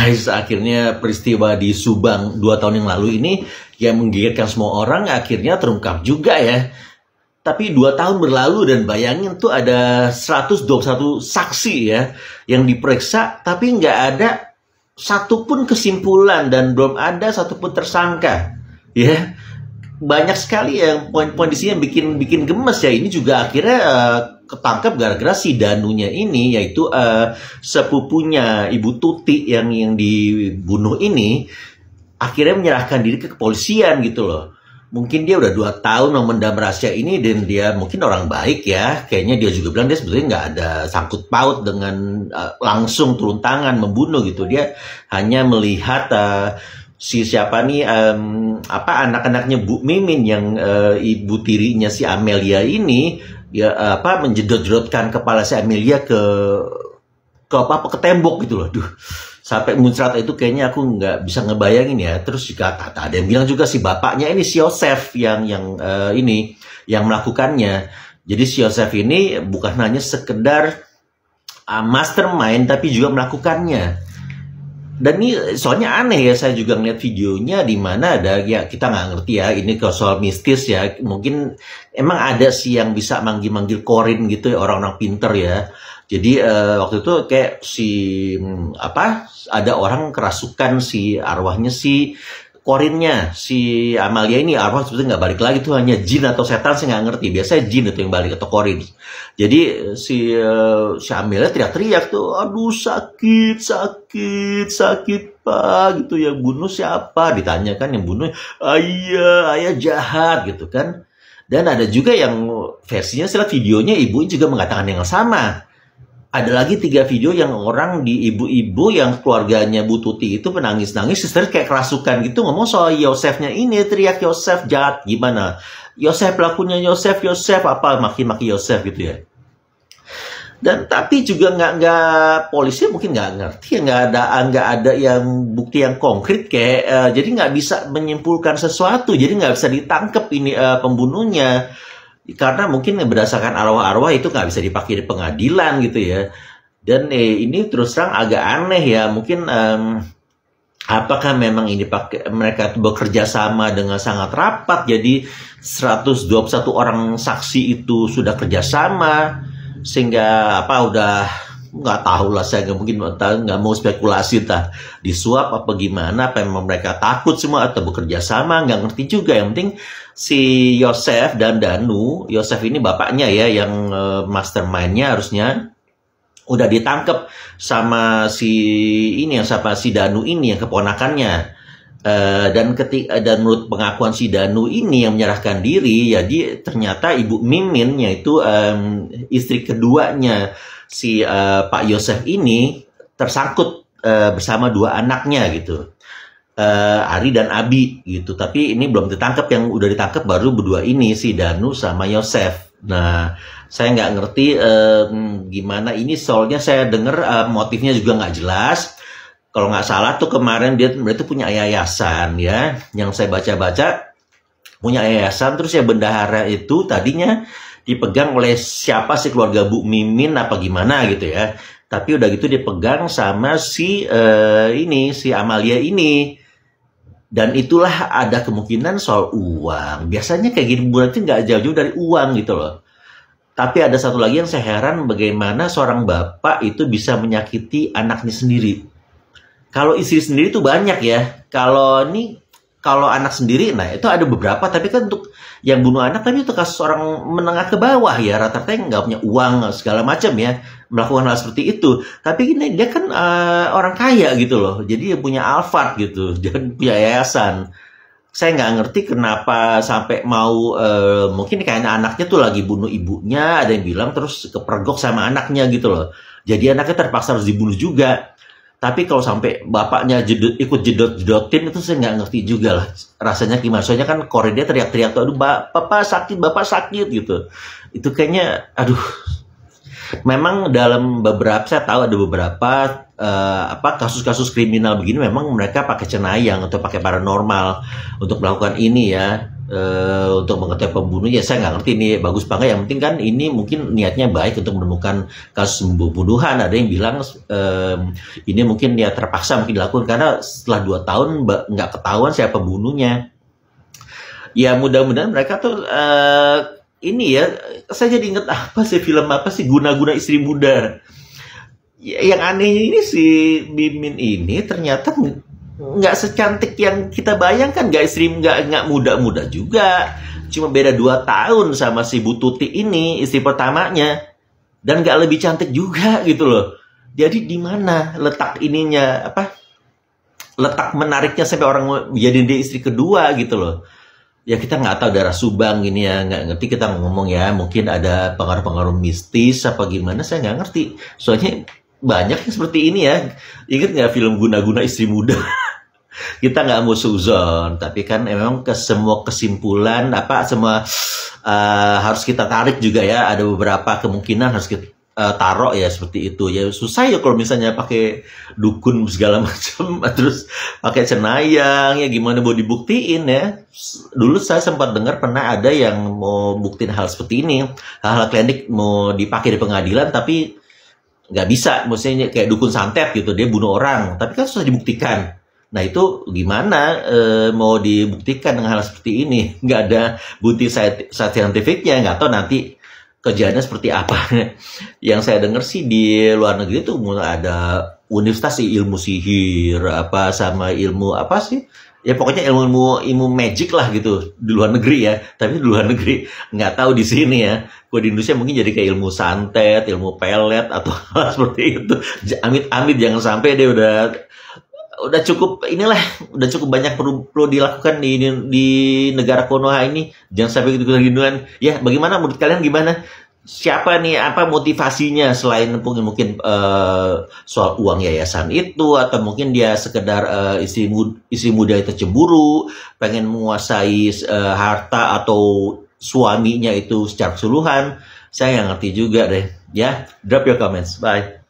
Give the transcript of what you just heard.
guys, akhirnya peristiwa di Subang 2 tahun yang lalu ini yang menggegerkan semua orang akhirnya terungkap juga ya. Tapi 2 tahun berlalu dan bayangin tuh ada 121 saksi ya yang diperiksa, tapi nggak ada satupun kesimpulan dan belum ada satupun tersangka ya. Banyak sekali yang poin-poin di sini yang bikin gemes ya. Ini juga akhirnya ketangkap gara-gara si Danunya ini, yaitu sepupunya Ibu Tuti yang dibunuh ini, akhirnya menyerahkan diri ke kepolisian gitu loh. Mungkin dia udah 2 tahun memendam rahasia ini dan dia mungkin orang baik ya. Kayaknya dia juga bilang dia sebetulnya nggak ada sangkut paut dengan langsung turun tangan membunuh gitu. Dia hanya melihat si siapa nih anak-anaknya Bu Mimin yang ibu tirinya si Amelia ini ya menjedot-jedotkan kepala si Amelia ke tembok gitu loh. Duh, sampai muncrat itu kayaknya aku nggak bisa ngebayangin ya. Terus juga ada yang bilang juga si bapaknya ini si Yosef yang melakukannya. Jadi si Yosef ini bukan hanya sekedar mastermind tapi juga melakukannya. Dan ini soalnya aneh ya, saya juga ngeliat videonya di mana ada ya, kita nggak ngerti ya ini kalau soal mistis ya, mungkin emang ada sih yang bisa manggil-manggil korin gitu ya, orang-orang pinter ya. Jadi waktu itu kayak ada orang kerasukan si arwahnya si korinnya si Amalia ini, arwah sebetulnya nggak balik lagi, tuh hanya jin atau setan, saya nggak ngerti. Biasanya jin itu yang balik atau korin. Jadi si Amelia teriak-teriak tuh, aduh sakit pak gitu, yang bunuh siapa, ditanyakan yang bunuh ayah jahat gitu kan. Dan ada juga yang versinya setelah videonya ibunya juga mengatakan yang sama. Ada lagi 3 video yang orang di ibu-ibu yang keluarganya Bu Tuti itu menangis-nangis, suster kayak kerasukan gitu, ngomong soal Yosefnya ini, teriak Yosef jahat gimana, Yosef pelakunya, Yosef apa maki-maki Yosef gitu ya. Dan tapi juga nggak polisi mungkin nggak ngerti ya, nggak ada yang bukti yang konkret kayak jadi nggak bisa menyimpulkan sesuatu, jadi nggak bisa ditangkap ini pembunuhnya. Karena mungkin berdasarkan arwah-arwah itu nggak bisa dipakai di pengadilan gitu ya. Dan ini terus terang agak aneh ya. Mungkin apakah memang ini mereka bekerja sama dengan sangat rapat. Jadi 121 orang saksi itu sudah kerjasama. Sehingga udah nggak tahu lah, saya nggak mau spekulasi disuap apa gimana, apa memang mereka takut semua atau bekerja sama, nggak ngerti juga. Yang penting si Yosef dan Danu, Yosef ini bapaknya ya yang mastermind-nya harusnya udah ditangkap sama si Danu ini yang keponakannya. Dan menurut pengakuan si Danu ini yang menyerahkan diri, jadi ternyata Ibu Mimin, yaitu istri keduanya si Pak Yosef ini, tersangkut bersama 2 anaknya gitu, Ari dan Abi gitu. Tapi ini belum ditangkap, yang udah ditangkap baru berdua ini, si Danu sama Yosef. Nah, saya nggak ngerti gimana ini, soalnya saya dengar motifnya juga nggak jelas. Kalau nggak salah tuh kemarin mereka punya yayasan ya, yang saya baca-baca punya yayasan, terus ya bendahara itu tadinya dipegang oleh siapa sih, keluarga Bu Mimin apa gimana gitu ya. Tapi udah gitu dipegang sama si Amalia ini. Dan itulah ada kemungkinan soal uang. Biasanya kayak gini berarti nggak jauh-jauh dari uang gitu loh. Tapi ada satu lagi yang saya heran, bagaimana seorang bapak itu bisa menyakiti anaknya sendiri. Kalau istri sendiri tuh banyak ya. Kalau anak sendiri, nah itu ada beberapa, tapi kan untuk yang bunuh anak, tapi itu kasus orang menengah ke bawah ya, rata-rata nggak punya uang segala macam ya, melakukan hal seperti itu. Tapi ini dia kan orang kaya gitu loh, jadi dia punya Alphard gitu, dan punya yayasan. Saya nggak ngerti kenapa sampai mau, mungkin kayaknya anaknya tuh lagi bunuh ibunya, ada yang bilang, terus kepergok sama anaknya gitu loh. Jadi anaknya terpaksa harus dibunuh juga. Tapi kalau sampai bapaknya ikut jedot-jedotin, itu saya nggak ngerti juga lah rasanya gimana. Soalnya kan koridornya teriak-teriak tuh, aduh bapak sakit gitu. Itu kayaknya, aduh. Memang dalam beberapa, saya tahu ada beberapa kasus-kasus kriminal begini memang mereka pakai cenayang atau pakai paranormal untuk melakukan ini ya. untuk mengetahui pembunuhnya. Saya nggak ngerti ini bagus apa nggak. Yang penting kan ini mungkin niatnya baik untuk menemukan kasus pembunuhan. Ada yang bilang ini mungkin niat terpaksa mungkin dilakukan karena setelah 2 tahun nggak ketahuan siapa pembunuhnya. Ya mudah-mudahan mereka tuh ini ya, saya jadi inget apa sih, film apa sih, Guna-Guna Istri Muda. Ya, yang anehnya ini si Mimin ini ternyata nggak secantik yang kita bayangkan, nggak muda-muda juga, cuma beda 2 tahun sama si Bu Tuti ini, istri pertamanya, dan nggak lebih cantik juga gitu loh. Jadi di mana letak ininya, apa, letak menariknya sampai orang jadi dia istri kedua gitu loh. Ya kita nggak tahu, darah Subang ini ya, nggak ngerti kita ngomong ya, mungkin ada pengaruh-pengaruh mistis apa gimana, saya nggak ngerti. Soalnya banyak yang seperti ini ya. Ingat nggak film Guna-Guna Istri Muda? Kita nggak mau suzon, tapi kan memang semua kesimpulan apa semua harus kita tarik juga ya. Ada beberapa kemungkinan harus kita taruh ya, seperti itu ya. Susah ya kalau misalnya pakai dukun segala macam, terus pakai cenayang ya, gimana mau dibuktiin ya. Dulu saya sempat dengar pernah ada yang mau buktiin hal seperti ini, hal-hal klinik mau dipakai di pengadilan, tapi nggak bisa, maksudnya kayak dukun santet gitu, dia bunuh orang, tapi kan susah dibuktikan. Nah itu gimana mau dibuktikan dengan hal seperti ini? Nggak ada bukti saintifiknya, nggak tahu nanti kerjaannya seperti apa. Yang saya dengar sih di luar negeri tuh mulai ada universitas ilmu sihir, apa sama ilmu apa sih? Ya pokoknya ilmu magic lah gitu di luar negeri ya. Tapi di luar negeri nggak tahu di sini ya. Kalau di Indonesia mungkin jadi kayak ilmu santet, ilmu pelet atau seperti itu. Amit-amit jangan sampai dia udah cukup inilah, udah cukup banyak perlu dilakukan di negara Konoha ini. Jangan sampai gitu-gituan. Ya, bagaimana menurut kalian, gimana? Siapa nih, apa motivasinya selain mungkin soal uang yayasan itu, atau mungkin dia sekedar istri muda itu cemburu, pengen menguasai harta atau suaminya itu secara keseluruhan. Saya nggak ngerti juga deh. Ya, drop your comments. Bye.